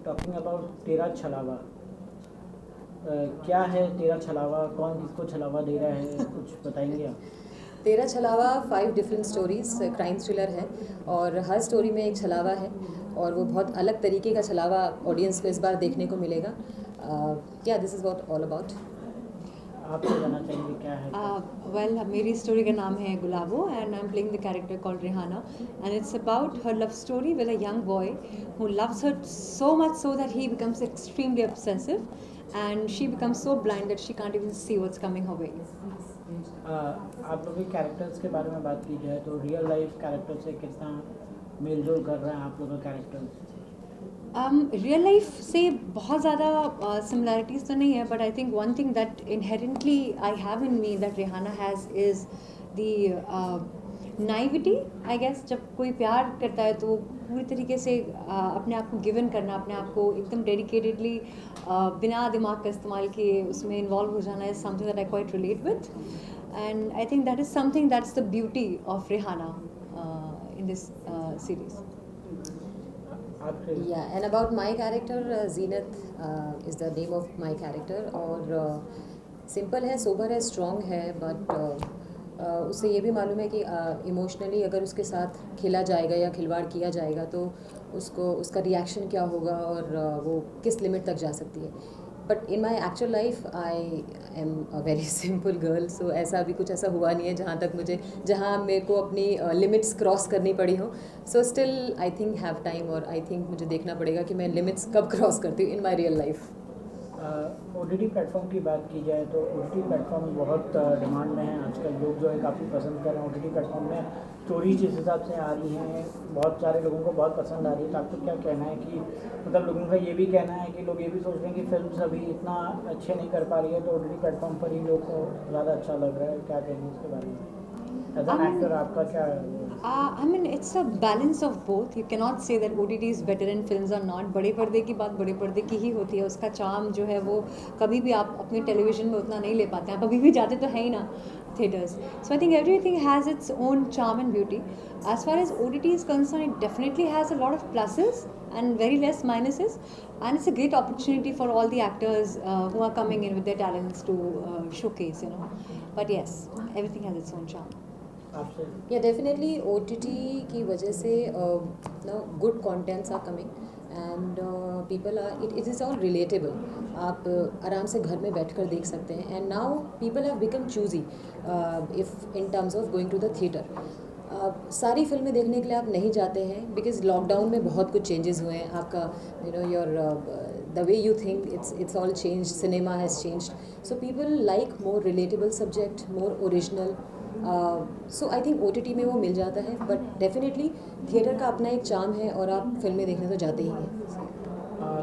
Talking about तेरा छलावा, क्या है तेरा छलावा, कौन किसको छलावा दे रहा है, कुछ बताएंगे आप? तेरा छलावा 5 डिफरेंट स्टोरीज क्राइम थ्रिलर है और हर स्टोरी में एक छलावा है और वो बहुत अलग तरीके का छलावा ऑडियंस को इस बार देखने को मिलेगा. क्या this is what all about. आप क्या जानना चाहेंगे, क्या है? Well, मेरी स्टोरी का नाम है गुलाबो and I'm playing the character called Rihanna, and it's about her love story with a young boy who loves her so much so that he becomes extremely obsessive and she becomes so blind that she can't even see what's coming her way. आप लोग के characters के बारे में बात की जाए तो रियल लाइफ कैरेक्टर से कितना मेल जोल कर रहे हैं आप लोग का कैरेक्टर्स? रियल लाइफ से बहुत ज़्यादा सिमिलैरिटीज़ तो नहीं है, but I think one thing that inherently I have in me that Rihanna has is the naivety. I guess जब कोई प्यार करता है तो पूरी तरीके से अपने आप को गिवन करना, अपने आप को एकदम डेडिकेटेडली बिना दिमाग का इस्तेमाल किए उसमें इन्वॉल्व हो जाना is something that I quite relate with, and I think that is something that's the beauty of Rihanna in this series. Yeah, and about my character, Zeenat is the name of my character. और simple है, sober है, strong है, but उससे ये भी मालूम है कि इमोशनली अगर उसके साथ खेला जाएगा या खिलवाड़ किया जाएगा तो उसको उसका रिएक्शन क्या होगा और वो किस लिमिट तक जा सकती है. But in my actual life I am a very simple girl, so ऐसा अभी कुछ ऐसा हुआ नहीं है जहाँ मेरे को अपनी लिमिट्स क्रॉस करनी पड़ी हो. So still I think have time और आई थिंक मुझे देखना पड़ेगा कि मैं लिमिट्स कब क्रॉस करती हूँ in my real life. OTT platform की बात की जाए तो OTT प्लेटफॉर्म बहुत डिमांड में है आजकल. लोग जो है काफ़ी पसंद कर रहे हैं OTT प्लेटफॉर्म में. स्टोरीज जिस हिसाब से आ रही हैं बहुत सारे लोगों को बहुत पसंद आ रही है. तो आपको क्या कहना है कि मतलब लोगों का ये भी कहना है कि लोग ये भी सोच रहे हैं कि फिल्म अभी इतना अच्छे नहीं कर पा रही है तो OTT प्लेटफॉर्म पर ही लोग को ज़्यादा अच्छा लग रहा है. क्या कहेंगे इसके बारे में? एज एन एक्टर आपका क्या I mean, it's a balance of both. You cannot say that OTT is better and films are not. बड़े पर्दे की बात बड़े पर्दे की ही होती है. उसका चार्म जो है वो कभी भी आप अपने टेलीविजन में उतना नहीं ले पाते हैं. आप अभी भी जाते तो है ही ना theaters. So I think everything has its own charm and beauty. As far as OTT is concerned, it definitely has a lot of pluses and very less minuses. And it's a great opportunity for all the actors who are coming in with their talents to showcase, you know. But yes, everything has its own charm. Yeah definitely OTT की वजह से good contents are coming and people are it is all relatable. आप आराम से घर में बैठकर देख सकते हैं. And now people have become choosy if in terms of going to the theatre. सारी फिल्में देखने के लिए आप नहीं जाते हैं बिकॉज लॉकडाउन में बहुत कुछ चेंजेस हुए हैं. आपका your the way you think it's all change. Cinema has changed. So people like more relatable subject, more original. So I think OTT में वो मिल जाता है. बट डेफिनेटली थिएटर का अपना एक चार्म है और आप फिल्में देखने तो जाते ही हैं.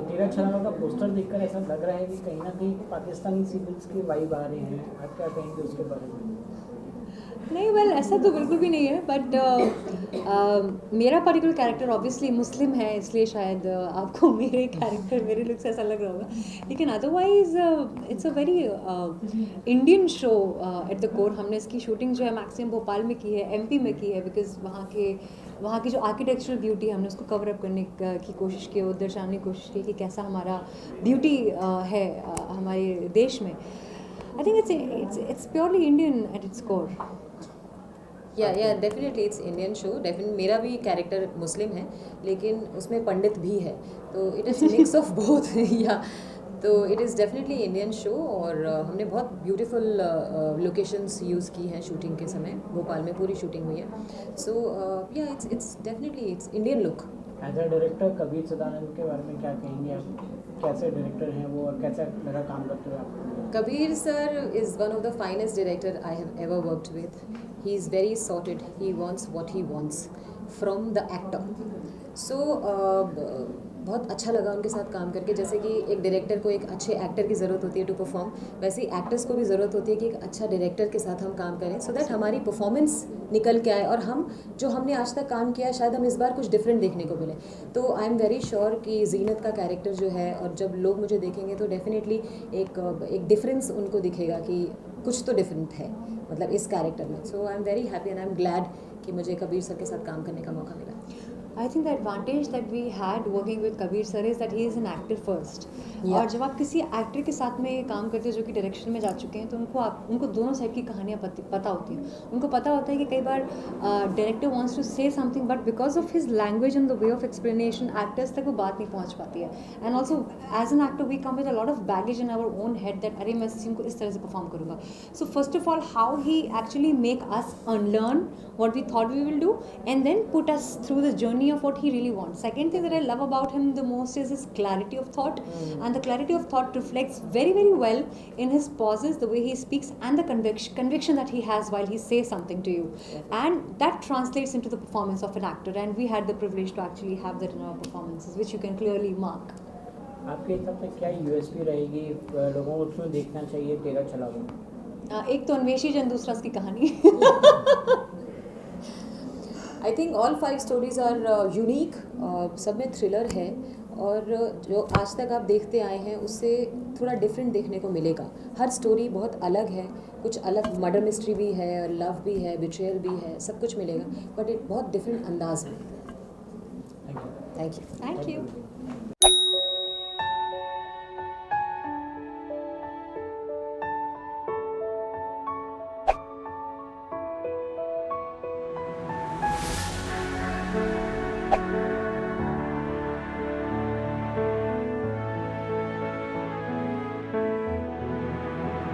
तेरा छलावा का पोस्टर देखकर ऐसा लग रहा है कि कहीं ना कहीं पाकिस्तानी सीरियल्स की वाइब आ रही है. आप क्या कहेंगे उसके बारे में? नहीं, वेल ऐसा तो बिल्कुल भी नहीं है, बट मेरा पर्टिकुलर कैरेक्टर ऑब्वियसली मुस्लिम है इसलिए शायद आपको मेरे कैरेक्टर मेरे लुक से ऐसा लग रहा होगा. लेकिन otherwise it's a very Indian show at the core. हमने इसकी शूटिंग जो है मैक्सिमम भोपाल में की है, MP में की है, बिकॉज वहाँ की जो आर्किटेक्चरल ब्यूटी है हमने उसको कवर अप करने की कोशिश की और दर्शाने की कोशिश की कि कैसा हमारा ब्यूटी है हमारे देश में. I think it's purely Indian at its core. Yeah definitely it's Indian show. Definite मेरा भी कैरेक्टर मुस्लिम है लेकिन उसमें पंडित भी है, तो it is mix of both. या तो it is definitely Indian show और हमने बहुत ब्यूटीफुल लोकेशंस यूज़ की हैं शूटिंग के समय. भोपाल में पूरी शूटिंग हुई है. So yeah it's definitely it's Indian look. As a director Kabir Sadanand के बारे में क्या कहेंगे आप? कैसे डायरेक्टर हैं वो और कैसा लगा काम करते हुए आपको? Kabir sir is one of the finest director I have ever worked with. He is very sorted. He wants what he wants from the actor. So बहुत अच्छा लगा उनके साथ काम करके. जैसे कि एक डायरेक्टर को एक अच्छे एक्टर की ज़रूरत होती है टू परफॉर्म, वैसे ही एक्टर्स को भी ज़रूरत होती है कि एक अच्छा डायरेक्टर के साथ हम काम करें सो दैट हमारी परफॉर्मेंस निकल के आए और हमने आज तक काम किया शायद हम इस बार कुछ डिफरेंट देखने को मिले. तो आई एम वेरी श्योर कि जीनत का कैरेक्टर जो है और जब लोग मुझे देखेंगे तो डेफिनेटली एक डिफरेंस उनको दिखेगा कि कुछ तो डिफरेंट है मतलब इस कैरेक्टर में. So I am very happy and I am glad कि मुझे कबीर सर के साथ काम करने का मौका मिला. I think the advantage that we had working with Kabir sir is that he is an actor first. Yeah. और जब आप किसी एक्टर के साथ में काम करते हो जो कि डायरेक्शन में जा चुके हैं तो उनको दोनों साइड की कहानियाँ पता होती हैं. उनको पता होता है कि कई बार director wants to say something but because of his language and the way of explanation actors तक वो बात नहीं पहुँच पाती है. And also as an actor we come with a lot of baggage in our own head that अरे मैं scene को इस तरह से परफॉर्म करूँगा. So first of all how he actually make us unlearn what we thought we will do and then put us through the journey of what he really wants. Second thing that I love about him the most is his clarity of thought, and the clarity of thought reflects very very well in his pauses, the way he speaks, and the conviction that he has while he says something to you. And that translates into the performance of an actor, and we had the privilege to actually have that in our performances, which you can clearly mark. आपके हिसाब से क्या USP रहेगी, लोगों को क्यों देखना चाहिए तेरा चला हुआ? एक तो अन्वेषी जन, दूसरा उसकी कहानी. I think all 5 stories are unique, सब में थ्रिलर है और जो आज तक आप देखते आए हैं उससे थोड़ा डिफरेंट देखने को मिलेगा. हर स्टोरी बहुत अलग है, कुछ अलग मर्डर मिस्ट्री भी है, लव भी है, बिट्रेयल भी है, सब कुछ मिलेगा बट बहुत डिफरेंट अंदाज में. Thank you. Thank you. Thank you.